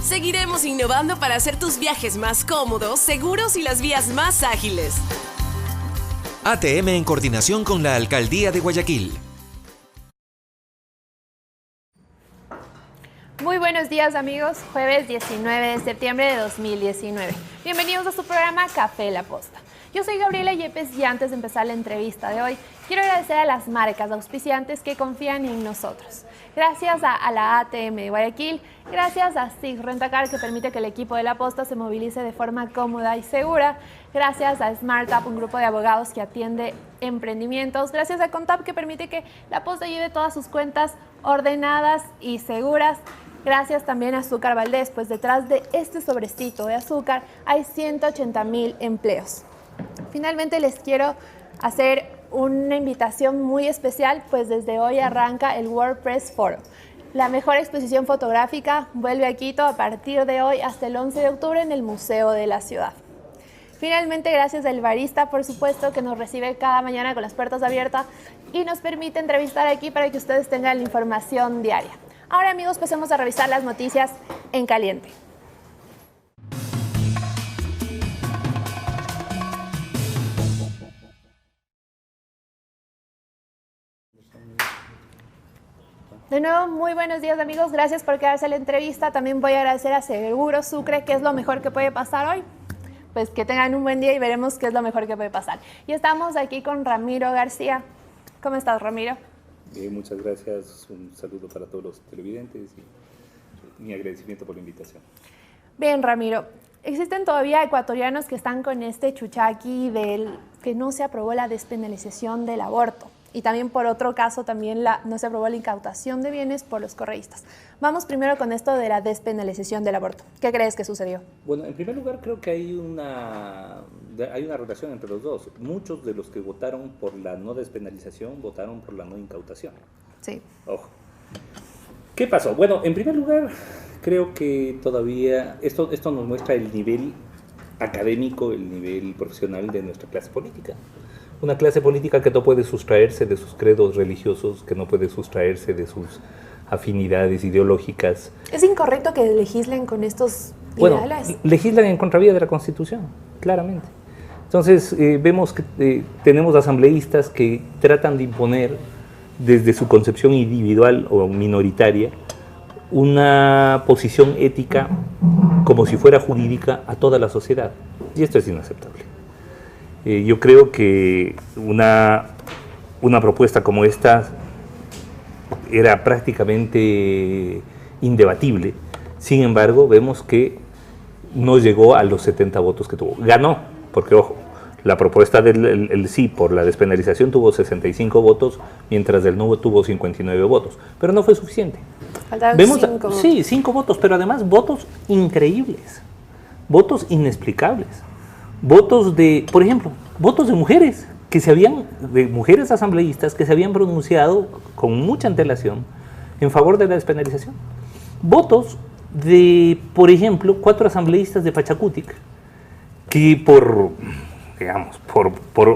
Seguiremos innovando para hacer tus viajes más cómodos, seguros y las vías más ágiles. ATM en coordinación con la Alcaldía de Guayaquil. Muy buenos días amigos, jueves 19 de septiembre de 2019. Bienvenidos a su programa Café La Posta. Yo soy Gabriela Yepes y antes de empezar la entrevista de hoy, quiero agradecer a las marcas auspiciantes que confían en nosotros. Gracias a la ATM de Guayaquil, gracias a SIG Rentacar que permite que el equipo de La Posta se movilice de forma cómoda y segura, gracias a SmartUp, un grupo de abogados que atiende emprendimientos, gracias a Contap que permite que La Posta lleve todas sus cuentas ordenadas y seguras. Gracias también a Azúcar Valdés, pues detrás de este sobrecito de azúcar hay 180,000 empleos. Finalmente les quiero hacer una invitación muy especial, pues desde hoy arranca el WordPress Forum. La mejor exposición fotográfica vuelve a Quito a partir de hoy hasta el 11 de octubre en el Museo de la Ciudad. Finalmente, gracias al barista, por supuesto, que nos recibe cada mañana con las puertas abiertas y nos permite entrevistar aquí para que ustedes tengan la información diaria. Ahora, amigos, pasemos a revisar las noticias en caliente. De nuevo, muy buenos días amigos, gracias por quedarse a la entrevista. También voy a agradecer a Seguro Sucre, ¿qué es lo mejor que puede pasar hoy? Pues que tengan un buen día y veremos qué es lo mejor que puede pasar. Y estamos aquí con Ramiro García. ¿Cómo estás, Ramiro? Muchas gracias, un saludo para todos los televidentes y mi agradecimiento por la invitación. Bien, Ramiro, existen todavía ecuatorianos que están con este chuchaqui del que no se aprobó la despenalización del aborto. Y también por otro caso, también no se aprobó la incautación de bienes por los correístas. Vamos primero con esto de la despenalización del aborto. ¿Qué crees que sucedió? Bueno, en primer lugar creo que hay una relación entre los dos. Muchos de los que votaron por la no despenalización votaron por la no incautación. Sí. Ojo. ¿Qué pasó? Bueno, en primer lugar creo que todavía esto nos muestra el nivel académico, el nivel profesional de nuestra clase política. Una clase política que no puede sustraerse de sus credos religiosos, que no puede sustraerse de sus afinidades ideológicas. ¿Es incorrecto que legislen con estos ideales? Bueno, legislan en contravía de la Constitución, claramente. Entonces, vemos que tenemos asambleístas que tratan de imponer desde su concepción individual o minoritaria una posición ética como si fuera jurídica a toda la sociedad. Y esto es inaceptable. Yo creo que una propuesta como esta era prácticamente indebatible. Sin embargo, vemos que no llegó a los 70 votos que tuvo. Ganó, porque ojo, la propuesta del sí por la despenalización tuvo 65 votos, mientras el no tuvo 59 votos. Pero no fue suficiente. Faltaron 5 votos. Sí, 5 votos, pero además votos increíbles, votos inexplicables. Votos de, por ejemplo, votos de mujeres, de mujeres asambleístas que se habían pronunciado con mucha antelación en favor de la despenalización. Votos de, por ejemplo, 4 asambleístas de Pachacutic, que por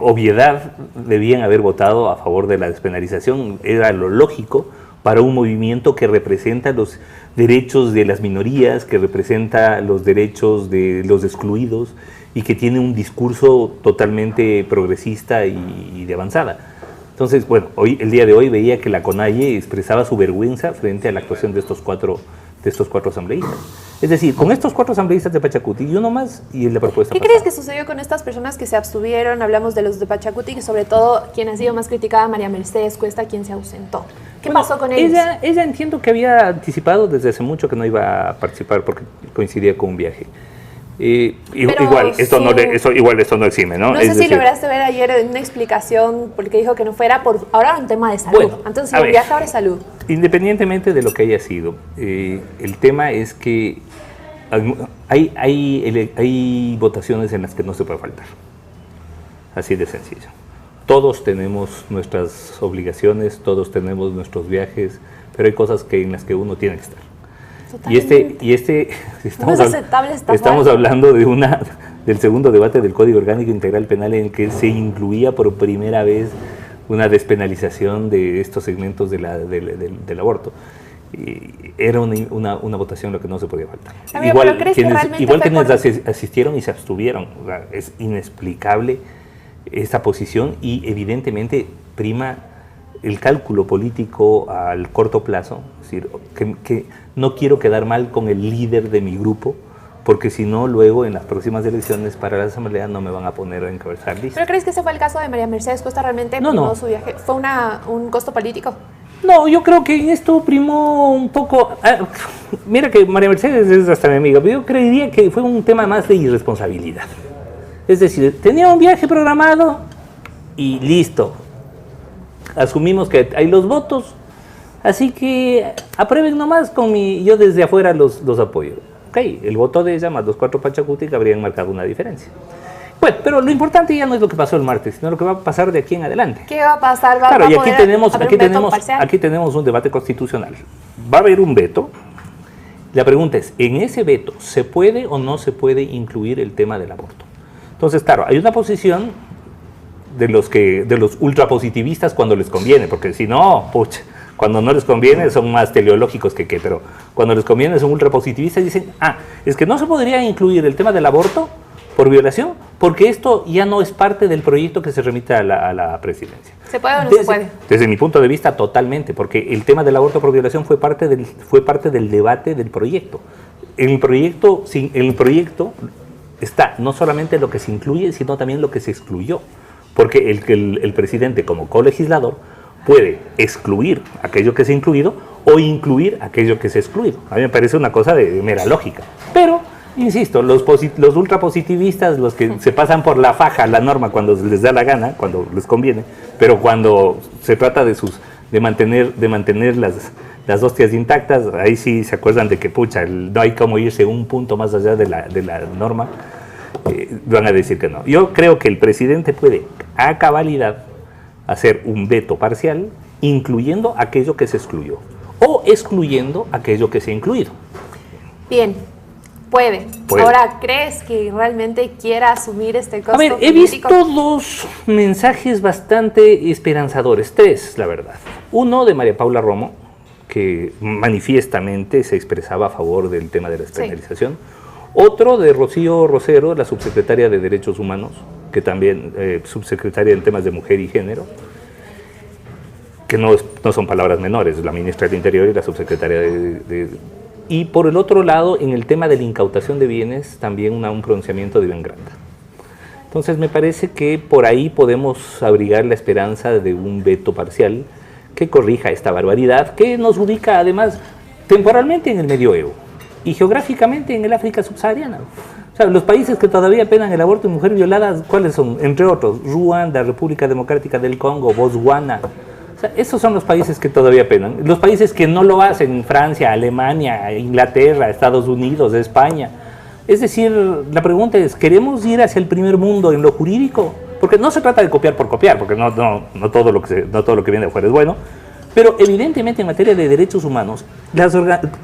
obviedad debían haber votado a favor de la despenalización. Era lo lógico para un movimiento que representa los derechos de las minorías, que representa los derechos de los excluidos y que tiene un discurso totalmente progresista y de avanzada. Entonces, bueno, el día de hoy veía que la CONAIE expresaba su vergüenza frente a la actuación de estos 4 de estos 4 asambleístas. Es decir, con estos 4 asambleístas de Pachacuti y uno más y la propuesta ¿Qué pasada. crees que sucedió con estas personas que se abstuvieron? Hablamos de los de Pachacuti y sobre todo quien ha sido más criticada, María Mercedes Cuesta, quien se ausentó. ¿Qué pasó con ellos? Ella entiendo que había anticipado desde hace mucho que no iba a participar porque coincidía con un viaje. Igual, esto no exime, ¿no? No sé si lograste ver ayer una explicación porque dijo que no fuera por ahora un tema de salud. Bueno, entonces, el viaje ahora es salud. Independientemente de lo que haya sido, el tema es que hay votaciones en las que no se puede faltar. Así de sencillo. Todos tenemos nuestras obligaciones, todos tenemos nuestros viajes, pero hay cosas en las que uno tiene que estar. Estamos hablando del segundo debate del Código Orgánico Integral Penal en el que se incluía por primera vez una despenalización de estos segmentos del aborto. Y era una votación lo que no se podía faltar. Igual quienes asistieron y se abstuvieron. O sea, es inexplicable esta posición y evidentemente prima el cálculo político al corto plazo. Es decir, que no quiero quedar mal con el líder de mi grupo, porque si no, luego en las próximas elecciones para la Asamblea no me van a poner a encabezar listas. ¿Pero crees que ese fue el caso de María Mercedes Cuesta? ¿Realmente primó su viaje? ¿Fue un costo político? No, yo creo que en esto primó un poco... mira que María Mercedes es hasta mi amiga, pero yo creería que fue un tema más de irresponsabilidad. Es decir, tenía un viaje programado y listo. Asumimos que hay los votos, así que aprueben nomás yo desde afuera los apoyo. Ok, el voto de ella más los 4 Pachacuti que habrían marcado una diferencia. Bueno, pero lo importante ya no es lo que pasó el martes, sino lo que va a pasar de aquí en adelante. ¿Qué va a pasar? Claro, y aquí tenemos un debate constitucional. Va a haber un veto. La pregunta es, ¿en ese veto se puede o no se puede incluir el tema del aborto? Entonces, claro, hay una posición de los ultrapositivistas cuando les conviene, porque si no, pucha, cuando no les conviene son más teleológicos pero cuando les conviene son ultrapositivistas y dicen, es que no se podría incluir el tema del aborto por violación, porque esto ya no es parte del proyecto que se remite a la presidencia. ¿Se puede o no se puede? Desde mi punto de vista, totalmente, porque el tema del aborto por violación fue parte del debate del proyecto. En el proyecto está no solamente lo que se incluye, sino también lo que se excluyó, porque el presidente como colegislador puede excluir aquello que se ha incluido o incluir aquello que se ha excluido. A mí me parece una cosa de mera lógica, pero insisto, los ultrapositivistas, los que se pasan por la faja la norma cuando les da la gana, cuando les conviene, pero cuando se trata de mantener las hostias intactas, ahí sí se acuerdan de que pucha, no hay como irse un punto más allá de la norma, van a decir que no. Yo creo que el presidente puede a cabalidad hacer un veto parcial, incluyendo aquello que se excluyó o excluyendo aquello que se ha incluido. Bien. Puede. Ahora, ¿crees que realmente quiera asumir este costo político? He visto 2 mensajes bastante esperanzadores, 3, la verdad. Uno de María Paula Romo, que manifiestamente se expresaba a favor del tema de la despenalización. Sí. Otro de Rocío Rosero, la subsecretaria de Derechos Humanos, que también subsecretaria en temas de mujer y género, que no son palabras menores, la ministra del Interior y la subsecretaria Y por el otro lado, en el tema de la incautación de bienes, también un pronunciamiento de Iván Granda. Entonces me parece que por ahí podemos abrigar la esperanza de un veto parcial que corrija esta barbaridad, que nos ubica además temporalmente en el medioevo y geográficamente en el África subsahariana. O sea, los países que todavía penan el aborto de mujeres violadas, ¿cuáles son? Entre otros, Ruanda, República Democrática del Congo, Botswana. Esos son los países que todavía penan. Los países que no lo hacen, Francia, Alemania, Inglaterra, Estados Unidos, España. Es decir, la pregunta es, ¿queremos ir hacia el primer mundo en lo jurídico? Porque no se trata de copiar por copiar, porque no todo lo que viene de afuera es bueno, pero evidentemente en materia de derechos humanos,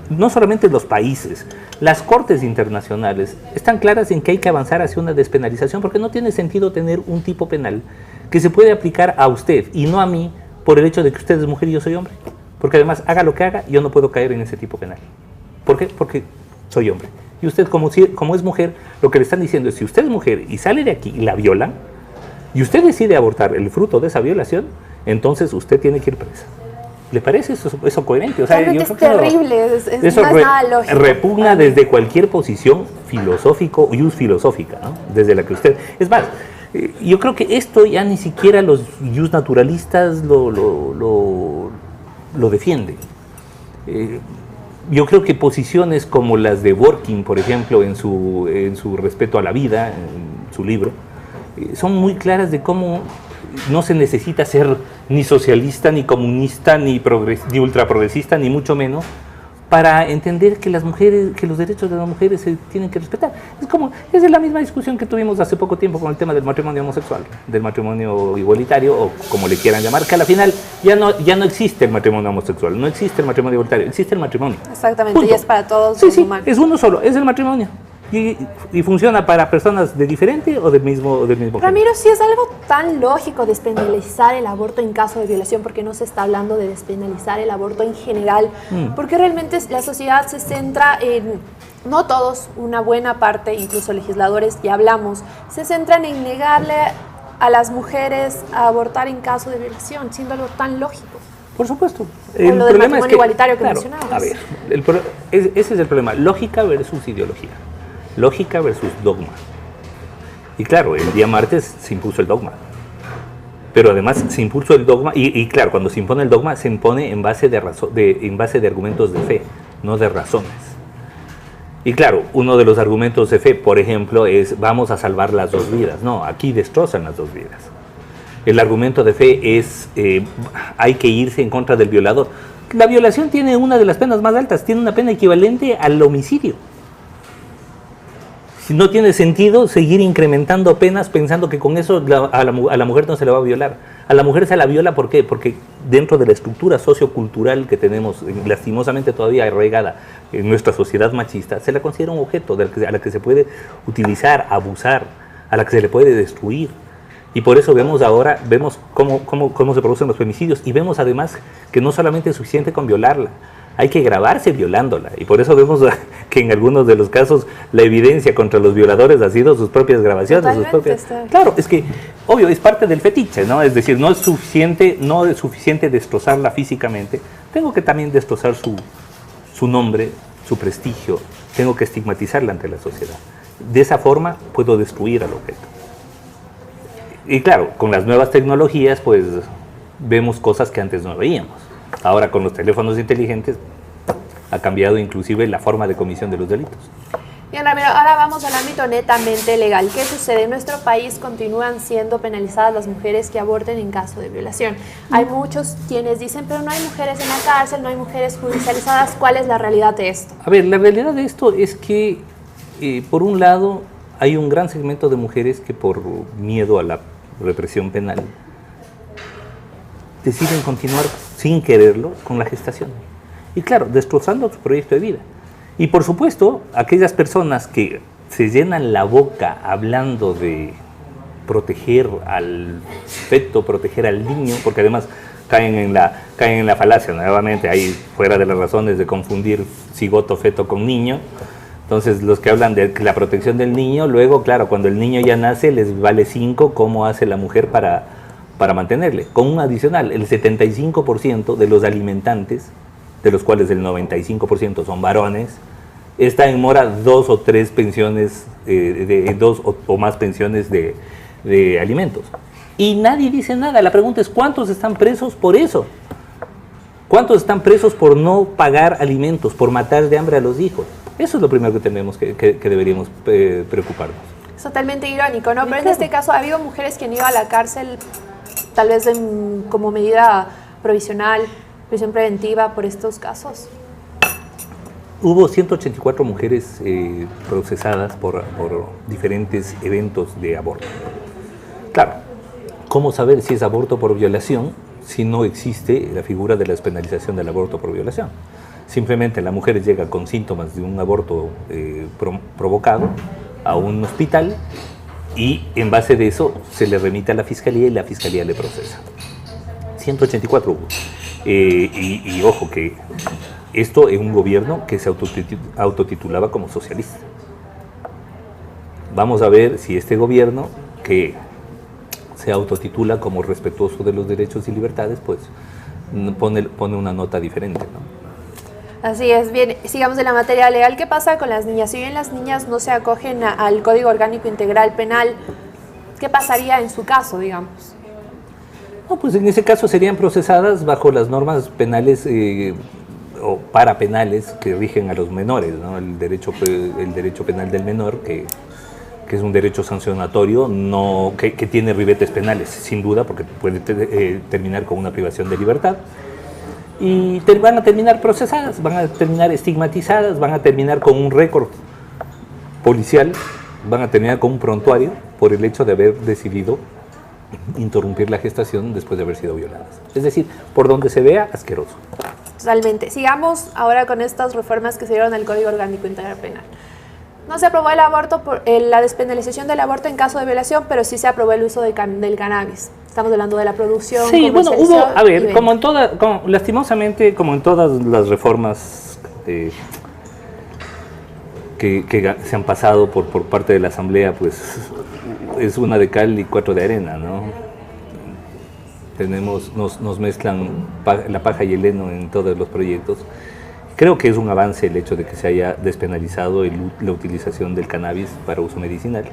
no solamente los países, las cortes internacionales están claras en que hay que avanzar hacia una despenalización, porque no tiene sentido tener un tipo penal que se puede aplicar a usted y no a mí, por el hecho de que usted es mujer y yo soy hombre. Porque además, haga lo que haga, yo no puedo caer en ese tipo penal. ¿Por qué? Porque soy hombre. Y usted, como es mujer, lo que le están diciendo es, si usted es mujer y sale de aquí y la violan, y usted decide abortar el fruto de esa violación, entonces usted tiene que ir presa. ¿Le parece eso coherente? O sea, Realmente yo es creo que terrible, no es eso nada lógico. repugna desde cualquier posición filosófico y filosófica, ¿no? Desde la que usted... Es más, yo creo que esto ya ni siquiera los jus naturalistas lo defienden. Yo creo que posiciones como las de Dworkin, por ejemplo, en su respeto a la vida, en su libro, son muy claras de cómo no se necesita ser ni socialista, ni comunista, ni ultraprogresista, ni mucho menos, para entender que las mujeres, que los derechos de las mujeres se tienen que respetar. Es la misma discusión que tuvimos hace poco tiempo con el tema del matrimonio homosexual, del matrimonio igualitario, o como le quieran llamar, que a la final ya no existe el matrimonio homosexual, no existe el matrimonio igualitario, existe el matrimonio. Exactamente, Punto. y es para todos Sí, los sí, humanos. es uno solo, es el matrimonio. Y funciona para personas de diferente o del mismo género. Ramiro, si es algo tan lógico despenalizar el aborto en caso de violación, ¿por qué no se está hablando de despenalizar el aborto en general? Porque realmente la sociedad se centra en, no todos, una buena parte, incluso legisladores, ya hablamos, se centran en negarle a las mujeres a abortar en caso de violación, siendo algo tan lógico. Por supuesto. O lo del matrimonio igualitario que mencionabas. A ver, ese es el problema, lógica versus ideología. Lógica versus dogma. Y claro, el día martes se impuso el dogma. Pero además se impuso el dogma, y claro, cuando se impone el dogma, se impone en base de argumentos de fe, no de razones. Y claro, uno de los argumentos de fe, por ejemplo, es vamos a salvar las dos vidas. No, aquí destrozan las dos vidas. El argumento de fe es hay que irse en contra del violador. La violación tiene una de las penas más altas, tiene una pena equivalente al homicidio. No tiene sentido seguir incrementando penas pensando que con eso a la mujer no se le va a violar. A la mujer se la viola, ¿por qué? Porque dentro de la estructura sociocultural que tenemos, lastimosamente todavía arraigada en nuestra sociedad machista, se la considera un objeto a la que se puede utilizar, abusar, a la que se le puede destruir. Y por eso vemos cómo se producen los femicidios, y vemos además que no solamente es suficiente con violarla, hay que grabarse violándola, y por eso vemos que en algunos de los casos la evidencia contra los violadores ha sido sus propias grabaciones. Claro, es que, obvio, es parte del fetiche, ¿no? Es decir, no es suficiente destrozarla físicamente, tengo que también destrozar su nombre, su prestigio, tengo que estigmatizarla ante la sociedad. De esa forma puedo destruir al objeto. Y claro, con las nuevas tecnologías, pues, vemos cosas que antes no veíamos. Ahora con los teléfonos inteligentes ha cambiado inclusive la forma de comisión de los delitos. Bien, Ramiro, ahora vamos al ámbito netamente legal. ¿Qué sucede? En nuestro país continúan siendo penalizadas las mujeres que aborten en caso de violación. Hay muchos quienes dicen, pero no hay mujeres en la cárcel, no hay mujeres judicializadas. ¿Cuál es la realidad de esto? A ver, la realidad de esto es que, por un lado, hay un gran segmento de mujeres que por miedo a la represión penal deciden continuar sin quererlo con la gestación. Y claro, destrozando su proyecto de vida. Y por supuesto, aquellas personas que se llenan la boca hablando de proteger al feto, proteger al niño, porque además caen en la falacia, nuevamente, ahí fuera de las razones de confundir cigoto, feto con niño. Entonces, los que hablan de la protección del niño, luego, claro, cuando el niño ya nace, les vale 5 cómo hace la mujer para mantenerle. Con un adicional, el 75% de los alimentantes, de los cuales el 95% son varones, está en mora 2 o 3 pensiones, 2 o más pensiones de alimentos. Y nadie dice nada. La pregunta es, ¿cuántos están presos por eso? ¿Cuántos están presos por no pagar alimentos, por matar de hambre a los hijos? Eso es lo primero que tenemos que deberíamos preocuparnos. Es totalmente irónico, ¿no? Pero en este caso ha habido mujeres que han ido a la cárcel, tal vez como medida provisional, prisión preventiva, por estos casos. Hubo 184 mujeres procesadas por diferentes eventos de aborto. Claro, ¿cómo saber si es aborto por violación si no existe la figura de la despenalización del aborto por violación? Simplemente la mujer llega con síntomas de un aborto provocado a un hospital y en base de eso se le remite a la fiscalía y la fiscalía le procesa. 184 hubo. Y ojo que esto es un gobierno que se autotitulaba como socialista. Vamos a ver si este gobierno que se autotitula como respetuoso de los derechos y libertades, pues pone una nota diferente, ¿no? Así es. Bien, sigamos en la materia legal. ¿Qué pasa con las niñas? Si bien las niñas no se acogen al Código Orgánico Integral Penal, ¿qué pasaría en su caso, digamos? No, pues en ese caso serían procesadas bajo las normas penales o parapenales que rigen a los menores, ¿no? El derecho penal del menor, que es un derecho sancionatorio, que tiene ribetes penales, sin duda, porque puede terminar con una privación de libertad. Y van a terminar procesadas, van a terminar estigmatizadas, van a terminar con un récord policial, van a terminar con un prontuario por el hecho de haber decidido interrumpir la gestación después de haber sido violadas. Es decir, por donde se vea, asqueroso. Totalmente. Sigamos ahora con estas reformas que se dieron al Código Orgánico Integral Penal. No se aprobó el aborto la despenalización del aborto en caso de violación, pero sí se aprobó el uso del cannabis. Estamos hablando de la producción. Sí, bueno, lastimosamente, como en todas las reformas que se han pasado por parte de la Asamblea, pues es una de cal y 4 de arena, ¿no? Nos mezclan la paja y el heno en todos los proyectos. Creo que es un avance el hecho de que se haya despenalizado la utilización del cannabis para uso medicinal.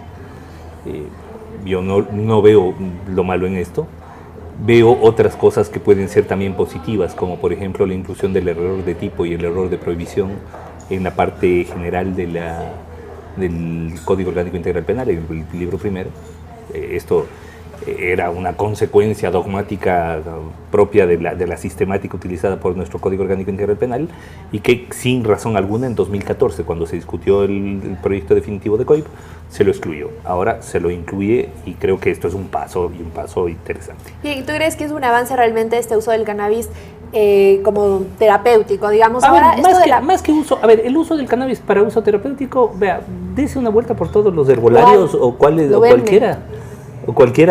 Yo no veo lo malo en esto. Veo otras cosas que pueden ser también positivas, como por ejemplo la inclusión del error de tipo y el error de prohibición en la parte general del Código Orgánico Integral Penal, el libro primero. Esto era una consecuencia dogmática propia de la sistemática utilizada por nuestro Código Orgánico Integral Penal, y que sin razón alguna en 2014, cuando se discutió el proyecto definitivo de COIP, se lo excluyó. Ahora se lo incluye y creo que esto es un paso interesante. ¿Y tú crees que es un avance realmente este uso del cannabis como terapéutico, digamos? Más que uso, el uso del cannabis para uso terapéutico, vea, dése una vuelta por todos los herbolarios o cualquiera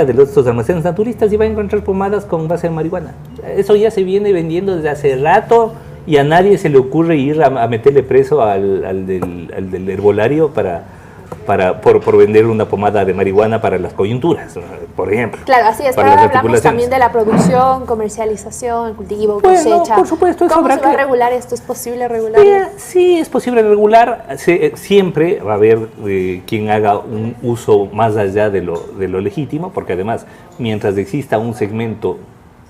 de estos almacenes naturistas y va a encontrar pomadas con base de marihuana. Eso ya se viene vendiendo desde hace rato y a nadie se le ocurre ir a meterle preso al del herbolario por vender una pomada de marihuana para las coyunturas, por ejemplo. Claro, así es. Pero ahora hablamos también de la producción, comercialización, cultivo, cosecha. Por supuesto, ¿Cómo se va a regular esto? ¿Es posible regularlo? Sí, es posible regular. Siempre va a haber quien haga un uso más allá de lo legítimo, porque además, mientras exista un segmento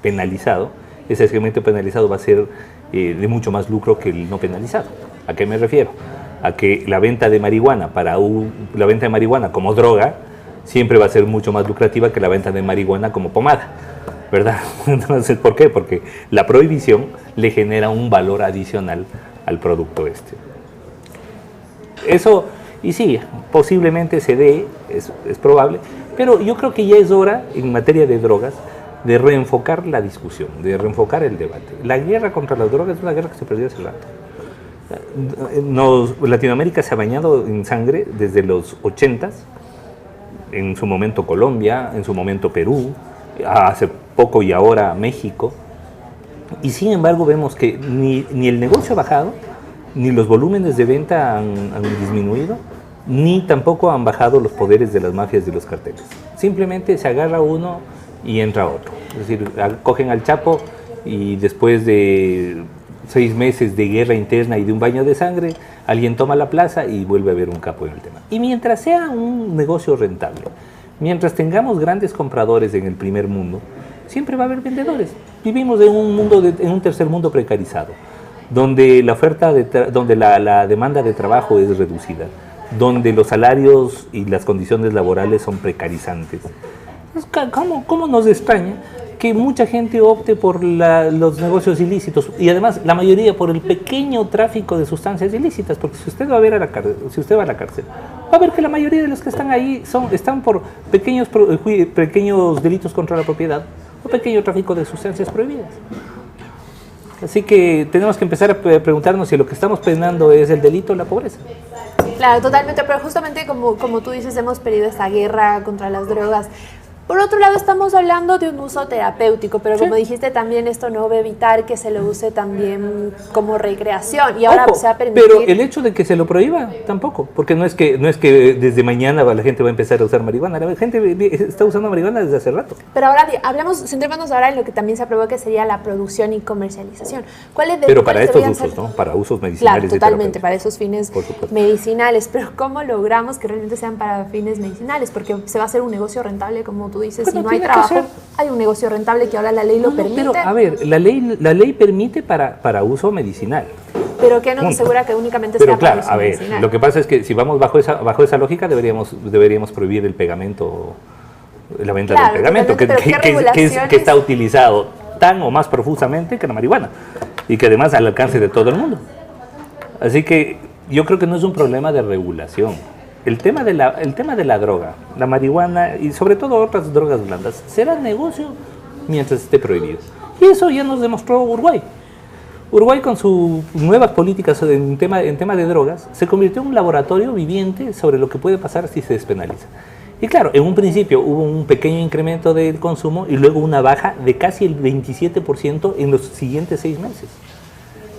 penalizado, ese segmento penalizado va a ser de mucho más lucro que el no penalizado. ¿A qué me refiero? A que la venta de marihuana la venta de marihuana como droga siempre va a ser mucho más lucrativa que la venta de marihuana como pomada, ¿verdad? Entonces, ¿por qué? Porque la prohibición le genera un valor adicional al producto este. Eso, y sí, posiblemente se dé, es probable, pero yo creo que ya es hora, en materia de drogas, de reenfocar la discusión, de reenfocar el debate. La guerra contra las drogas es una guerra que se perdió hace rato. Latinoamérica se ha bañado en sangre desde los 80s, en su momento Colombia, en su momento Perú, hace poco y ahora México, y sin embargo vemos que ni el negocio ha bajado, ni los volúmenes de venta han disminuido, ni tampoco han bajado los poderes de las mafias y los carteles. Simplemente se agarra uno y entra otro. Es decir, cogen al Chapo y después de 6 meses de guerra interna y de un baño de sangre, alguien toma la plaza y vuelve a haber un capo en el tema. Y mientras sea un negocio rentable, mientras tengamos grandes compradores en el primer mundo, siempre va a haber vendedores. Vivimos en un tercer mundo precarizado, donde la demanda de trabajo es reducida, donde los salarios y las condiciones laborales son precarizantes. ¿Cómo nos extraña que mucha gente opte por los negocios ilícitos, y además la mayoría por el pequeño tráfico de sustancias ilícitas? Porque si usted va a la cárcel, va a ver que la mayoría de los que están ahí están por pequeños delitos contra la propiedad o pequeño tráfico de sustancias prohibidas. Así que tenemos que empezar a preguntarnos si lo que estamos penando es el delito o la pobreza. Claro, totalmente, pero justamente como tú dices, hemos perdido esta guerra contra las drogas. Por otro lado, estamos hablando de un uso terapéutico, pero Sí. como dijiste también, esto no va a evitar que se lo use también como recreación. Y ahora Ojo, se va a permitir... pero el hecho de que se lo prohíba, tampoco, porque no es que desde mañana la gente va a empezar a usar marihuana, la gente está usando marihuana desde hace rato. Pero ahora centrémonos ahora en lo que también se aprobó, que sería la producción y comercialización. Pero para estos deberían usos, ser? ¿no? Para usos medicinales. Claro, y totalmente, terapéuticos. para esos fines Por supuesto. medicinales. Pero ¿cómo logramos que realmente sean para fines medicinales? Porque se va a hacer un negocio rentable, como tú dices, Bueno, si no hay tiene que trabajo, ser. hay un negocio rentable que ahora la ley lo No, permite. pero, a ver, la ley permite para uso medicinal. Pero ¿qué nos Punto. asegura que únicamente Pero sea para claro, uso a ver, medicinal? lo que pasa es que si vamos bajo esa lógica, deberíamos prohibir el pegamento, la venta Claro, del pegamento, totalmente, pero ¿qué regulaciones? que está utilizado tan o más profusamente que la marihuana, y que además al alcance de todo el mundo. Así que yo creo que no es un problema de regulación. El tema de la droga, la marihuana y sobre todo otras drogas blandas, será negocio mientras esté prohibido. Y eso ya nos demostró Uruguay. Uruguay, con sus nuevas políticas en tema de drogas, se convirtió en un laboratorio viviente sobre lo que puede pasar si se despenaliza. Y claro, en un principio hubo un pequeño incremento del consumo y luego una baja de casi el 27% en los siguientes 6 meses.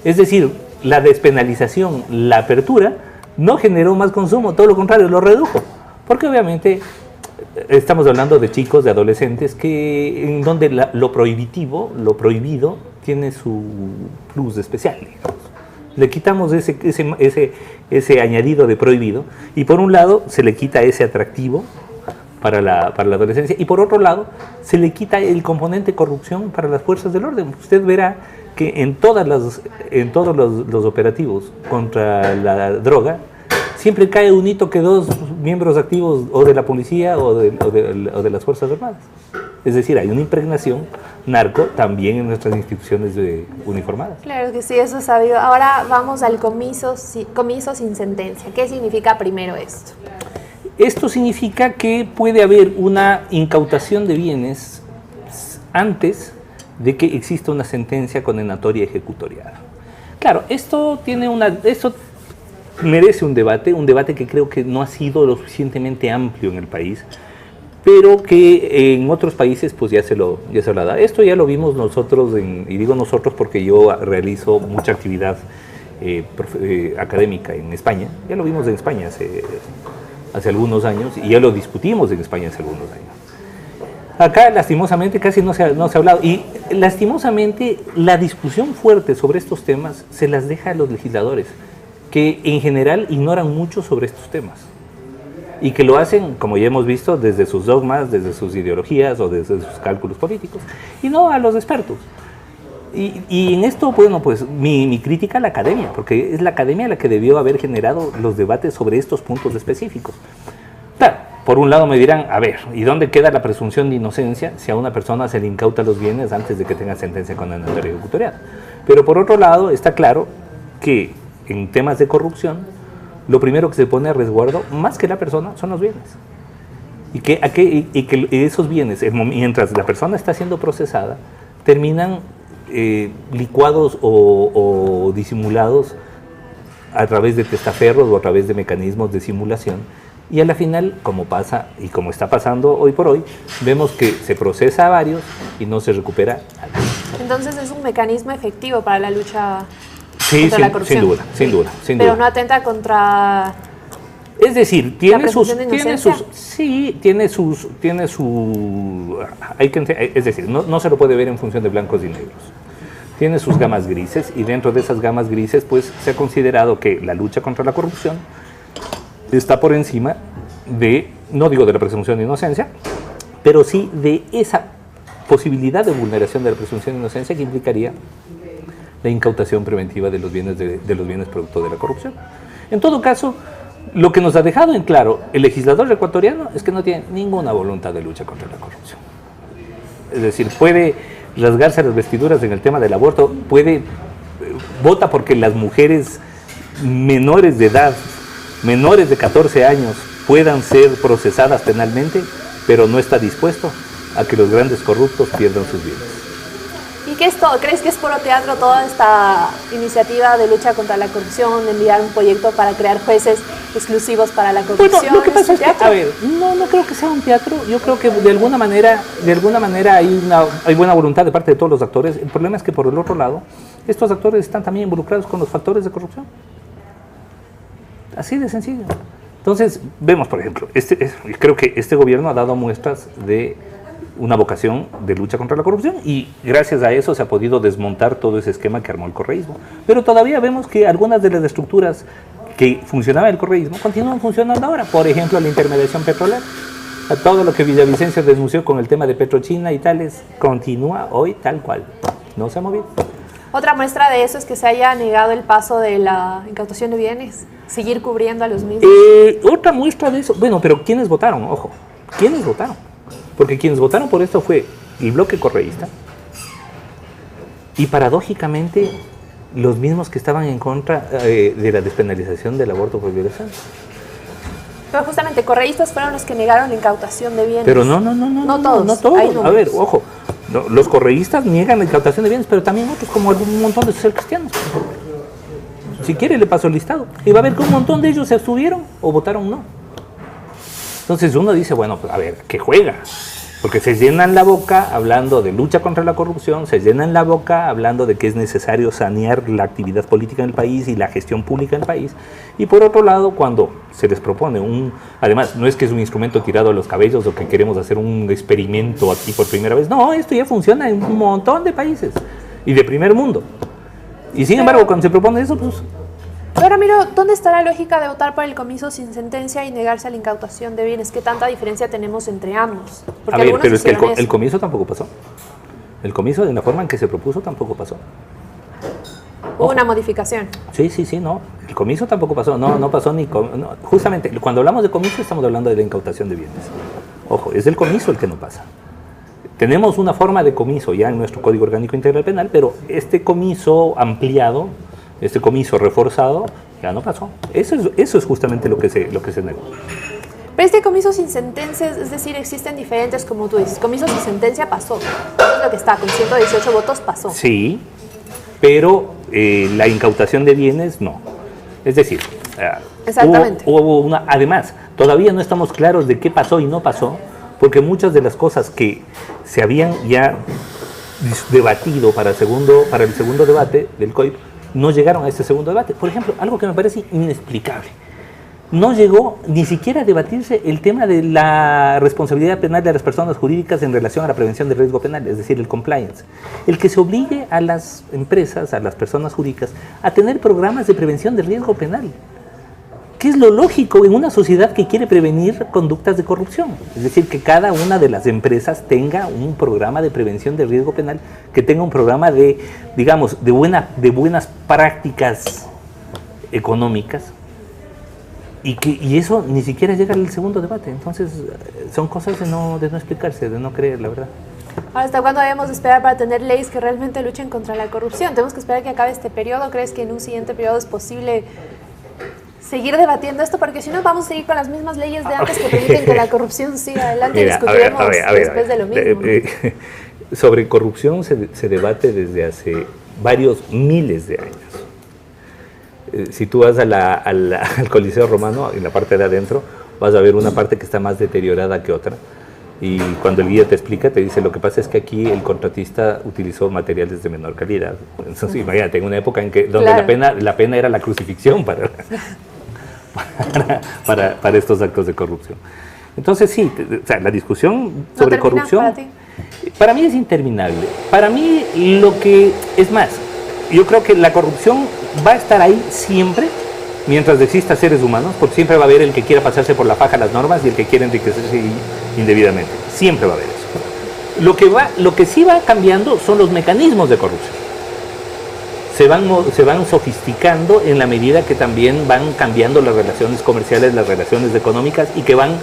Es decir, la despenalización, la apertura, no generó más consumo, todo lo contrario, lo redujo. Porque obviamente estamos hablando de chicos, de adolescentes, en donde lo prohibido, tiene su plus especial, digamos. Le quitamos ese añadido de prohibido, y por un lado se le quita ese atractivo para la adolescencia, y por otro lado se le quita el componente corrupción para las fuerzas del orden. Usted verá que en todos los operativos contra la droga siempre cae un hito que 2 miembros activos o de la policía o de las Fuerzas Armadas. Es decir, hay una impregnación narco también en nuestras instituciones uniformadas. Claro que sí, eso es sabido. Ahora vamos al comiso sin sentencia. ¿Qué significa primero esto? Esto significa que puede haber una incautación de bienes antes de que exista una sentencia condenatoria ejecutoriada. Claro, esto merece un debate que creo que no ha sido lo suficientemente amplio en el país, pero que en otros países pues ya se lo ha dado. Esto ya lo vimos nosotros, y digo nosotros porque yo realizo mucha actividad académica en España. Ya lo vimos en España hace algunos años, y ya lo discutimos en España hace algunos años. Acá lastimosamente casi no se ha hablado, y lastimosamente la discusión fuerte sobre estos temas se las deja a los legisladores, que en general ignoran mucho sobre estos temas, y que lo hacen, como ya hemos visto, desde sus dogmas, desde sus ideologías o desde sus cálculos políticos, y no a los expertos. Y en esto, bueno, pues mi crítica a la academia, porque es la academia la que debió haber generado los debates sobre estos puntos específicos. Claro, por un lado me dirán, a ver, ¿y dónde queda la presunción de inocencia si a una persona se le incauta los bienes antes de que tenga sentencia condenatoria ejecutoriada? Pero por otro lado, está claro que en temas de corrupción, lo primero que se pone a resguardo, más que la persona, son los bienes. Y que esos bienes, mientras la persona está siendo procesada, terminan licuados o disimulados a través de testaferros o a través de mecanismos de simulación, y a la final, como pasa y como está pasando hoy por hoy, vemos que se procesa a varios y no se recupera a nadie. Entonces es un mecanismo efectivo para la lucha Sí, contra la corrupción. sin duda. Pero no atenta contra... Es decir, tiene sus, es decir, no se lo puede ver en función de blancos y negros. Tiene sus gamas grises, y dentro de esas gamas grises, pues se ha considerado que la lucha contra la corrupción está por encima no digo de la presunción de inocencia, pero sí de esa posibilidad de vulneración de la presunción de inocencia que implicaría la incautación preventiva de los bienes producto de la corrupción. En todo caso, lo que nos ha dejado en claro el legislador ecuatoriano es que no tiene ninguna voluntad de lucha contra la corrupción. Es decir, puede rasgarse las vestiduras en el tema del aborto, vota porque las mujeres menores de edad, menores de 14 años, puedan ser procesadas penalmente, pero no está dispuesto a que los grandes corruptos pierdan sus bienes. ¿Y qué es todo? ¿Crees que es puro teatro toda esta iniciativa de lucha contra la corrupción, de enviar un proyecto para crear jueces exclusivos para la Bueno, corrupción. lo que pasa es que, teatro. a ver, no creo que sea un teatro. Yo creo que de alguna manera hay buena voluntad de parte de todos los actores. El problema es que por el otro lado, estos actores están también involucrados con los factores de corrupción. Así de sencillo. Entonces, vemos, por ejemplo, creo que este gobierno ha dado muestras de una vocación de lucha contra la corrupción y gracias a eso se ha podido desmontar todo ese esquema que armó el correísmo. Pero todavía vemos que algunas de las estructuras que funcionaban el correísmo continúan funcionando ahora. Por ejemplo, la intermediación petrolera. A todo lo que Villavicencio denunció con el tema de Petrochina y tales, continúa hoy tal cual. No se ha movido. Otra muestra de eso es que se haya negado el paso de la incautación de bienes, seguir cubriendo a los mismos. Otra muestra de eso, bueno, pero ¿quiénes votaron? Ojo, ¿quiénes votaron? Porque quienes votaron por esto fue el bloque correísta y paradójicamente los mismos que estaban en contra de la despenalización del aborto por violación. Pero justamente correístas fueron los que negaron la incautación de bienes. Pero no todos. No todos. Hay A números. ver, ojo, los correístas niegan la incautación de bienes, pero también otros, como un montón de social cristianos. Si quiere le paso el listado. Y va a ver que un montón de ellos se abstuvieron o votaron no. Entonces uno dice, bueno, pues, a ver, ¿qué juega? Porque se llenan la boca hablando de lucha contra la corrupción, se llenan la boca hablando de que es necesario sanear la actividad política en el país y la gestión pública en el país. Y por otro lado, cuando se les propone además, no es que es un instrumento tirado a los cabellos o que queremos hacer un experimento aquí por primera vez. No, esto ya funciona en un montón de países y de primer mundo. Y sin embargo, cuando se propone eso, pues... Ahora miro, ¿dónde está la lógica de votar por el comiso sin sentencia y negarse a la incautación de bienes? ¿Qué tanta diferencia tenemos entre ambos? A ver, pero es que hicieron el eso. comiso tampoco pasó. El comiso, en la forma en que se propuso, tampoco pasó. Hubo una modificación. Sí, no. El comiso tampoco pasó. No pasó ni... Justamente, cuando hablamos de comiso, estamos hablando de la incautación de bienes. Ojo, es el comiso el que no pasa. Tenemos una forma de comiso ya en nuestro Código Orgánico Integral Penal, pero este comiso ampliado, este comiso reforzado, ya no pasó. Eso es justamente lo que se negó. Pero este comiso sin sentencia, es decir, existen diferentes, como tú dices. Comiso sin sentencia pasó. Eso es lo que está, con 118 votos pasó. Sí, pero la incautación de bienes no. Es decir, Exactamente. hubo una... Además, todavía no estamos claros de qué pasó y no pasó, porque muchas de las cosas que se habían ya debatido para el segundo debate del COIP no llegaron a este segundo debate. Por ejemplo, algo que me parece inexplicable. No llegó ni siquiera a debatirse el tema de la responsabilidad penal de las personas jurídicas en relación a la prevención del riesgo penal, es decir, el compliance. El que se obligue a las empresas, a las personas jurídicas, a tener programas de prevención del riesgo penal. ¿Qué es lo lógico en una sociedad que quiere prevenir conductas de corrupción? Es decir, que cada una de las empresas tenga un programa de prevención del riesgo penal, que tenga un programa de, digamos, de buenas prácticas económicas, y eso ni siquiera llega al segundo debate. Entonces, son cosas de no explicarse, de no creer, la verdad. Ahora, ¿hasta cuándo debemos de esperar para tener leyes que realmente luchen contra la corrupción? ¿Tenemos que esperar que acabe este periodo? ¿Crees que en un siguiente periodo es posible seguir debatiendo esto? Porque si no, vamos a seguir con las mismas leyes de antes que permiten que la corrupción siga adelante. Mira, discutiremos a ver, después de lo mismo. Sobre corrupción se debate desde hace varios miles de años. Si tú vas al Coliseo Romano, en la parte de adentro, vas a ver una parte que está más deteriorada que otra. Y cuando el guía te explica, te dice, lo que pasa es que aquí el contratista utilizó materiales de menor calidad. Entonces, imagínate, en una época en que donde claro, la pena era la crucifixión para estos actos de corrupción. Entonces, sí, o sea, la discusión sobre corrupción para mí es interminable. Para mí, lo que es más, yo creo que la corrupción va a estar ahí siempre, mientras exista seres humanos, porque siempre va a haber el que quiera pasarse por la faja las normas y el que quiera enriquecerse indebidamente. Siempre va a haber eso. Lo que sí va cambiando son los mecanismos de corrupción. Se van sofisticando en la medida que también van cambiando las relaciones comerciales, las relaciones económicas, y que van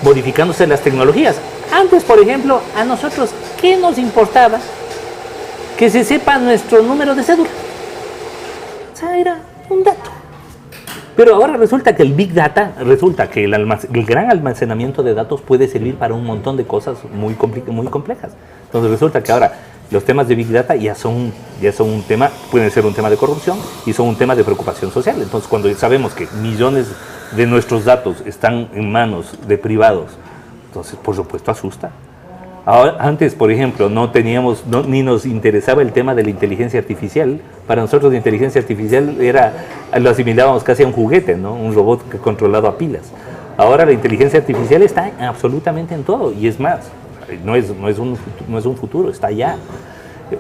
modificándose las tecnologías. Antes, por ejemplo, a nosotros, ¿qué nos importaba que se sepa nuestro número de cédula? O sea, era un dato. Pero ahora resulta que el Big Data, resulta que el gran almacenamiento de datos puede servir para un montón de cosas muy complejas. Entonces resulta que ahora Los temas de Big Data ya son un tema, pueden ser un tema de corrupción y son un tema de preocupación social. Entonces, cuando sabemos que millones de nuestros datos están en manos de privados, entonces, por supuesto, asusta. Ahora, antes, por ejemplo, ni nos interesaba el tema de la inteligencia artificial. Para nosotros la inteligencia artificial lo asimilábamos casi a un juguete, ¿no? Un robot controlado a pilas. Ahora la inteligencia artificial está absolutamente en todo, y es más, no es un futuro, está allá.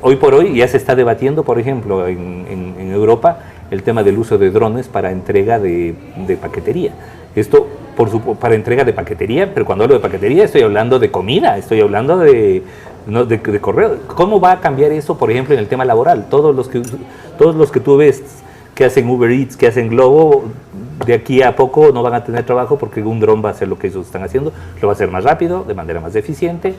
Hoy por hoy ya se está debatiendo, por ejemplo, en Europa, el tema del uso de drones para entrega de paquetería. Esto para entrega de paquetería, pero cuando hablo de paquetería estoy hablando de comida, estoy hablando de correo. ¿Cómo va a cambiar eso, por ejemplo, en el tema laboral? Todos los que tú ves que hacen Uber Eats, que hacen Globo, de aquí a poco no van a tener trabajo porque un dron va a hacer lo que ellos están haciendo, lo va a hacer más rápido, de manera más eficiente,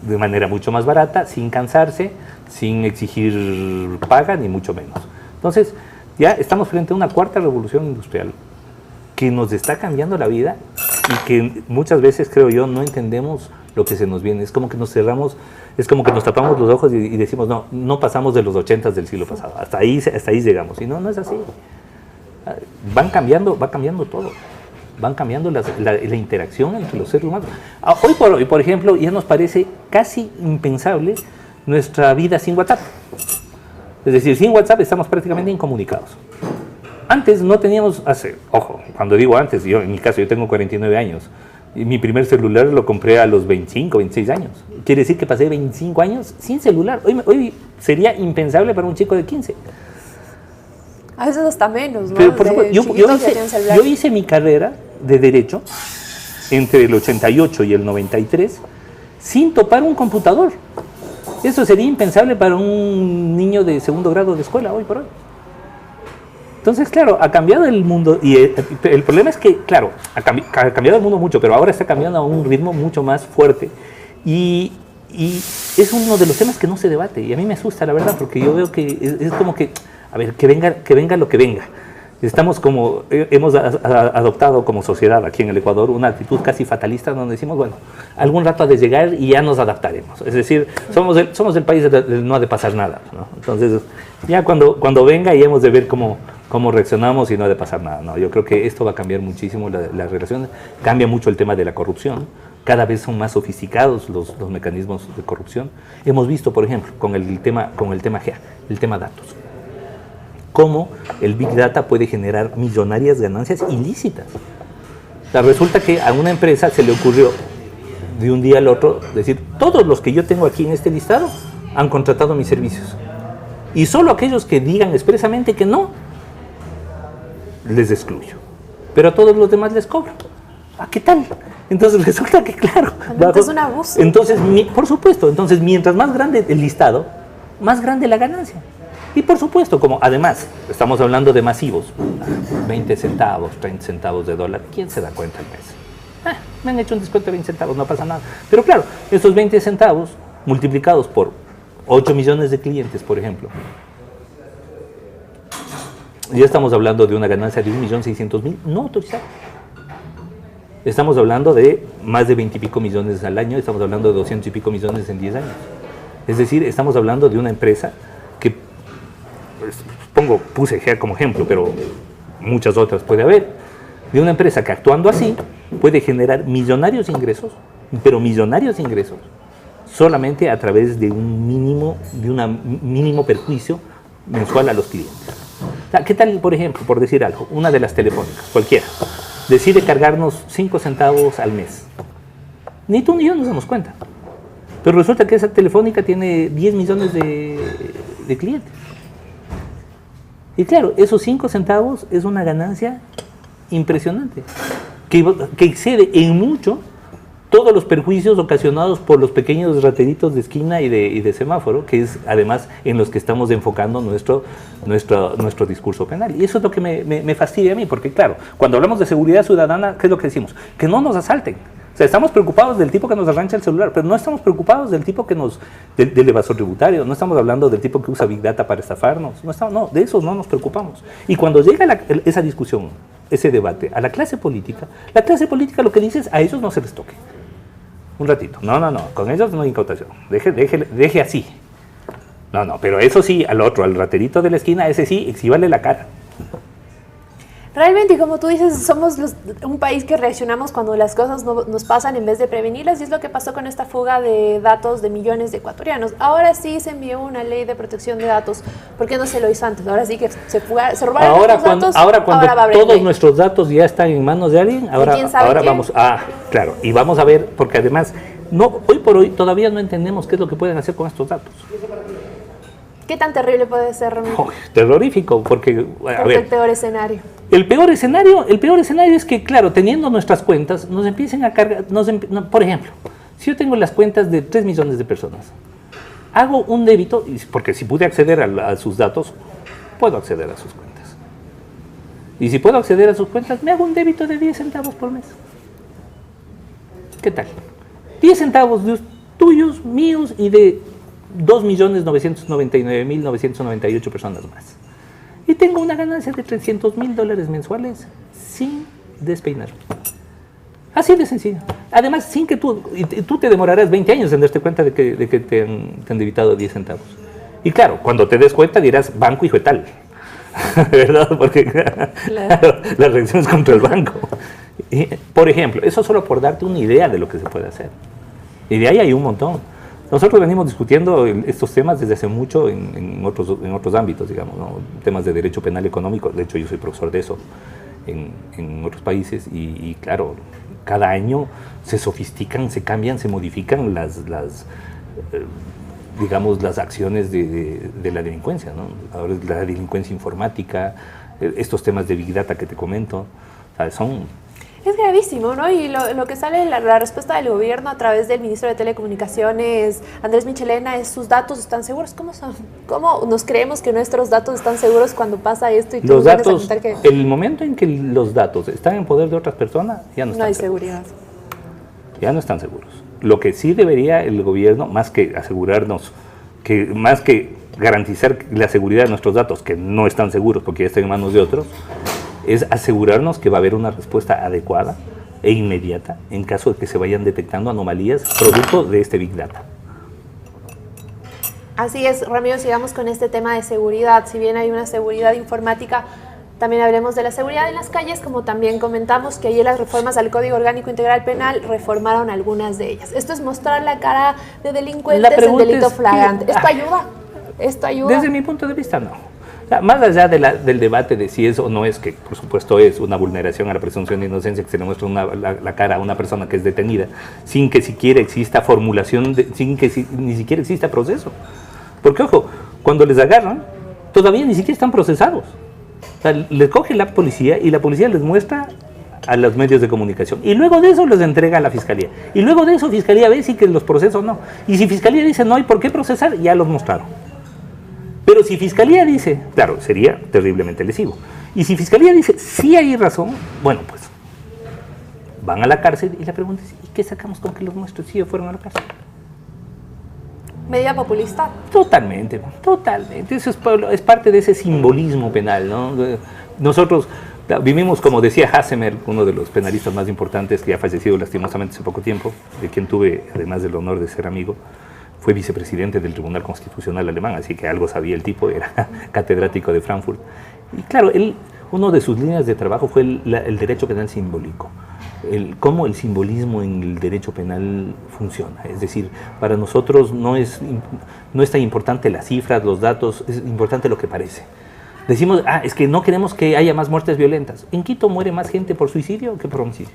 de manera mucho más barata, sin cansarse, sin exigir paga, ni mucho menos. Entonces, ya estamos frente a una cuarta revolución industrial que nos está cambiando la vida y que muchas veces, creo yo, no entendemos lo que se nos viene. Es como que nos cerramos, es como que nos tapamos los ojos y decimos, no pasamos de los 80 del siglo pasado, hasta ahí llegamos. Y no es así. Va cambiando todo. Van cambiando la interacción entre los seres humanos. Hoy por hoy, por ejemplo, ya nos parece casi impensable nuestra vida sin WhatsApp. Es decir, sin WhatsApp estamos prácticamente incomunicados. Antes no teníamos, ojo, cuando digo antes, en mi caso yo tengo 49 años, y mi primer celular lo compré a los 25, 26 años. Quiere decir que pasé 25 años sin celular. Hoy sería impensable para un chico de 15. A veces hasta menos, ¿no? Pero, yo hice mi carrera de Derecho entre el 88 y el 93 sin topar un computador. Eso sería impensable para un niño de segundo grado de escuela hoy por hoy. Entonces, claro, ha cambiado el mundo y el problema es que, claro, ha cambiado el mundo mucho, pero ahora está cambiando a un ritmo mucho más fuerte y es uno de los temas que no se debate y a mí me asusta, la verdad, porque yo veo que es como que, a ver, que venga lo que venga. Hemos adoptado como sociedad aquí en el Ecuador una actitud casi fatalista donde decimos, bueno, algún rato ha de llegar y ya nos adaptaremos. Es decir, somos el país del no ha de pasar nada, ¿no? Entonces, ya cuando venga ya hemos de ver cómo reaccionamos y no ha de pasar nada. No, yo creo que esto va a cambiar muchísimo las relaciones. Cambia mucho el tema de la corrupción. Cada vez son más sofisticados los mecanismos de corrupción. Hemos visto, por ejemplo, con el tema GEA, el tema datos, cómo el Big Data puede generar millonarias ganancias ilícitas. O sea, resulta que a una empresa se le ocurrió de un día al otro decir, todos los que yo tengo aquí en este listado han contratado mis servicios. Y solo aquellos que digan expresamente que no, les excluyo. Pero a todos los demás les cobro. ¿Qué tal? Entonces resulta que, claro, es un abuso. Entonces, por supuesto, entonces mientras más grande el listado, más grande la ganancia. Y por supuesto, como además estamos hablando de masivos, 20 centavos, 30 centavos de dólar, ¿quién se da cuenta al mes? Me han hecho un descuento de 20 centavos, no pasa nada. Pero claro, estos 20 centavos multiplicados por 8 millones de clientes, por ejemplo, ya estamos hablando de una ganancia de 1.600.000 no autorizados. Estamos hablando de más de 20 y pico millones al año, estamos hablando de 200 y pico millones en 10 años. Es decir, estamos hablando de una empresa que, puse GEA como ejemplo, pero muchas otras puede haber, de una empresa que actuando así puede generar millonarios ingresos, pero millonarios ingresos, solamente a través de un mínimo perjuicio mensual a los clientes. O sea, ¿qué tal, por ejemplo, por decir algo, una de las telefónicas, cualquiera, decide cargarnos 5 centavos al mes? Ni tú ni yo nos damos cuenta. Pero resulta que esa telefónica tiene 10 millones de clientes. Y claro, esos 5 centavos es una ganancia impresionante, que excede en mucho todos los perjuicios ocasionados por los pequeños rateritos de esquina y de semáforo, que es además en los que estamos enfocando nuestro discurso penal. Y eso es lo que me fastidia a mí, porque claro, cuando hablamos de seguridad ciudadana, ¿qué es lo que decimos? Que no nos asalten. O sea, estamos preocupados del tipo que nos arrancha el celular, pero no estamos preocupados del tipo del evasor tributario, no estamos hablando del tipo que usa Big Data para estafarnos, no, de eso no nos preocupamos. Y cuando llega esa discusión, ese debate a la clase política lo que dice es, a ellos no se les toque. Un ratito, no, con ellos no hay incautación, deje así. No, pero eso sí, al otro, al raterito de la esquina, ese sí, exhíbale la cara. Realmente, como tú dices, somos un país que reaccionamos cuando las cosas no, nos pasan en vez de prevenirlas, y es lo que pasó con esta fuga de datos de millones de ecuatorianos. Ahora sí se envió una ley de protección de datos. ¿Por qué no se lo hizo antes? Ahora sí que se robaron nuestros datos. Ahora cuando va a haber todos ley. nuestros datos ya están en manos de alguien, ahora quién? vamos, claro, y vamos a ver, porque además, hoy por hoy todavía no entendemos qué es lo que pueden hacer con estos datos. ¿Qué tan terrible puede ser, Ramiro? Terrorífico, porque, a ver, el peor escenario. El peor escenario es que, claro, teniendo nuestras cuentas, nos empiecen a cargar, por ejemplo, si yo tengo las cuentas de 3 millones de personas, hago un débito, porque si pude acceder a sus datos, puedo acceder a sus cuentas. Y si puedo acceder a sus cuentas, me hago un débito de 10 centavos por mes. ¿Qué tal? 10 centavos tuyos, míos y de 2.999.998 personas más. Y tengo una ganancia de $300.000 mensuales sin despeinar. Así de sencillo. Además, sin que tú te demorarás 20 años en darte cuenta de que te han debitado 10 centavos. Y claro, cuando te des cuenta dirás, banco hijo de tal. ¿Verdad? Porque claro, la reacción es contra el banco. Y, por ejemplo, eso solo por darte una idea de lo que se puede hacer. Y de ahí hay un montón. Nosotros venimos discutiendo estos temas desde hace mucho en otros ámbitos, digamos, ¿no? Temas de derecho penal económico. De hecho, yo soy profesor de eso en otros países y claro, cada año se sofistican, se cambian, se modifican digamos, las acciones de la delincuencia, ¿no? Ahora es la delincuencia informática, estos temas de Big Data que te comento, ¿sabes? Es gravísimo, ¿no? Y lo que sale, la respuesta del gobierno a través del ministro de Telecomunicaciones, Andrés Michelena, es: sus datos están seguros. ¿Cómo son? ¿Cómo nos creemos que nuestros datos están seguros cuando pasa esto? Y tú los datos, el momento en que los datos están en poder de otras personas, ya no están hay seguros. seguridad. Ya no están seguros. Lo que sí debería el gobierno, más que asegurarnos, más que garantizar la seguridad de nuestros datos, que no están seguros porque ya están en manos de otros, es asegurarnos que va a haber una respuesta adecuada e inmediata en caso de que se vayan detectando anomalías producto de este Big Data. Así es, Ramiro, sigamos con este tema de seguridad. Si bien hay una seguridad informática, también hablemos de la seguridad en las calles, como también comentamos que ayer las reformas al Código Orgánico Integral Penal reformaron algunas de ellas. Esto es mostrar la cara de delincuentes en delito flagrante. ¿Esto ayuda? Desde mi punto de vista, no. Más allá del debate de si es o no es, que por supuesto es una vulneración a la presunción de inocencia que se le muestra la cara a una persona que es detenida, sin que siquiera exista formulación, sin que ni siquiera exista proceso. Porque, ojo, cuando les agarran, todavía ni siquiera están procesados. O sea, les coge la policía y la policía les muestra a los medios de comunicación. Y luego de eso los entrega a la fiscalía. Y luego de eso fiscalía ve si que los procesa o no. Y si fiscalía dice no hay por qué procesar, ya los mostraron. Pero si fiscalía dice, claro, sería terriblemente lesivo. Y si fiscalía dice, sí hay razón, bueno, pues van a la cárcel y la pregunta es, ¿y qué sacamos con que los muestros sí fueron a la cárcel? ¿Medida populista? Totalmente. Eso es parte de ese simbolismo penal, ¿no? Nosotros vivimos, como decía Hassemer, uno de los penalistas más importantes que ha fallecido lastimosamente hace poco tiempo, de quien tuve, además del honor de ser amigo. Fue vicepresidente del Tribunal Constitucional alemán, así que algo sabía el tipo, era catedrático de Frankfurt. Y claro, uno de sus líneas de trabajo fue el derecho penal simbólico, cómo el simbolismo en el derecho penal funciona. Es decir, para nosotros no es tan importante las cifras, los datos, es importante lo que parece. Decimos, es que no queremos que haya más muertes violentas. En Quito muere más gente por suicidio que por homicidio.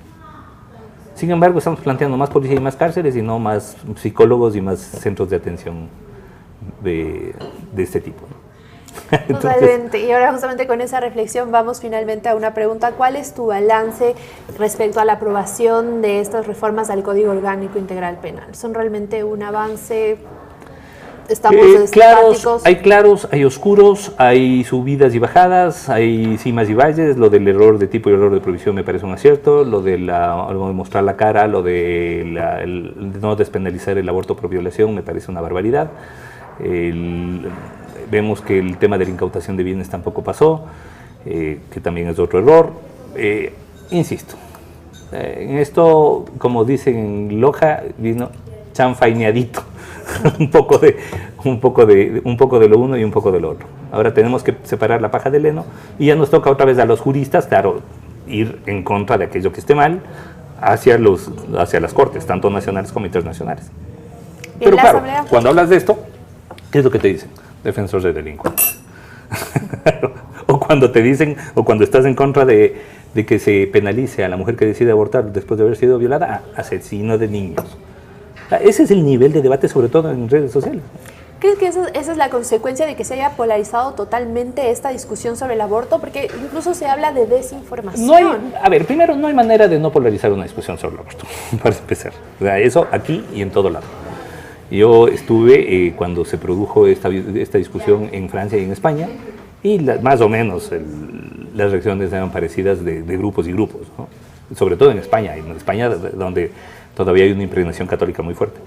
Sin embargo, estamos planteando más policía y más cárceles y no más psicólogos y más centros de atención de este tipo, ¿no? Totalmente. Y ahora justamente con esa reflexión vamos finalmente a una pregunta. ¿Cuál es tu balance respecto a la aprobación de estas reformas al Código Orgánico Integral Penal? ¿Son realmente un avance? ¿Estamos estáticos? Hay claros, hay oscuros, hay subidas y bajadas, hay cimas y valles. Lo del error de tipo y error de provisión me parece un acierto. Lo de mostrar la cara, lo de no despenalizar el aborto por violación me parece una barbaridad. Vemos que el tema de la incautación de bienes tampoco pasó, que también es otro error. Insisto, en esto, como dicen en Loja, vino chanfaineadito. un poco de lo uno y un poco de lo otro. Ahora tenemos que separar la paja del heno y ya nos toca otra vez a los juristas, claro, ir en contra de aquello que esté mal hacia las cortes, tanto nacionales como internacionales. Pero claro, cuando hablas de esto, ¿qué es lo que te dicen? Defensor de delincuentes. O cuando te dicen, o cuando estás en contra de que se penalice a la mujer que decide abortar después de haber sido violada, asesino de niños. Ese es el nivel de debate, sobre todo en redes sociales. ¿Crees que esa es la consecuencia de que se haya polarizado totalmente esta discusión sobre el aborto? Porque incluso se habla de desinformación. Primero, no hay manera de no polarizar una discusión sobre el aborto, para empezar. O sea, eso aquí y en todo lado. Yo estuve cuando se produjo esta discusión en Francia y en España, y más o menos las reacciones eran parecidas de grupos y grupos, ¿no? Sobre todo en España donde todavía hay una impregnación católica muy fuerte.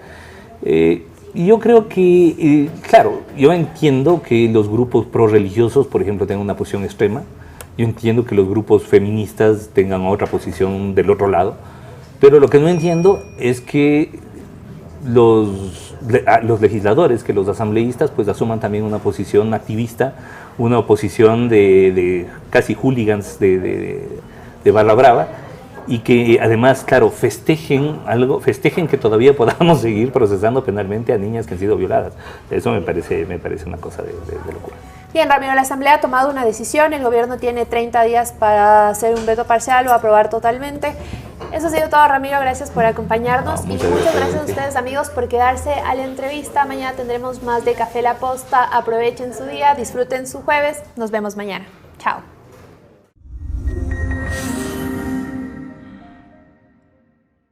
Y yo creo que, claro, yo entiendo que los grupos prorreligiosos, por ejemplo, tengan una posición extrema. Yo entiendo que los grupos feministas tengan otra posición del otro lado. Pero lo que no entiendo es que los legisladores, que los asambleístas, pues asuman también una posición activista, una posición de casi hooligans de barra brava, y que además, claro, festejen que todavía podamos seguir procesando penalmente a niñas que han sido violadas. Eso me parece una cosa de locura. Bien, Ramiro, la Asamblea ha tomado una decisión, el gobierno tiene 30 días para hacer un veto parcial o aprobar totalmente. Eso ha sido todo, Ramiro, gracias por acompañarnos y muchas gracias a ustedes, amigos, por quedarse a la entrevista. Mañana tendremos más de Café La Posta, aprovechen su día, disfruten su jueves, nos vemos mañana. Chao.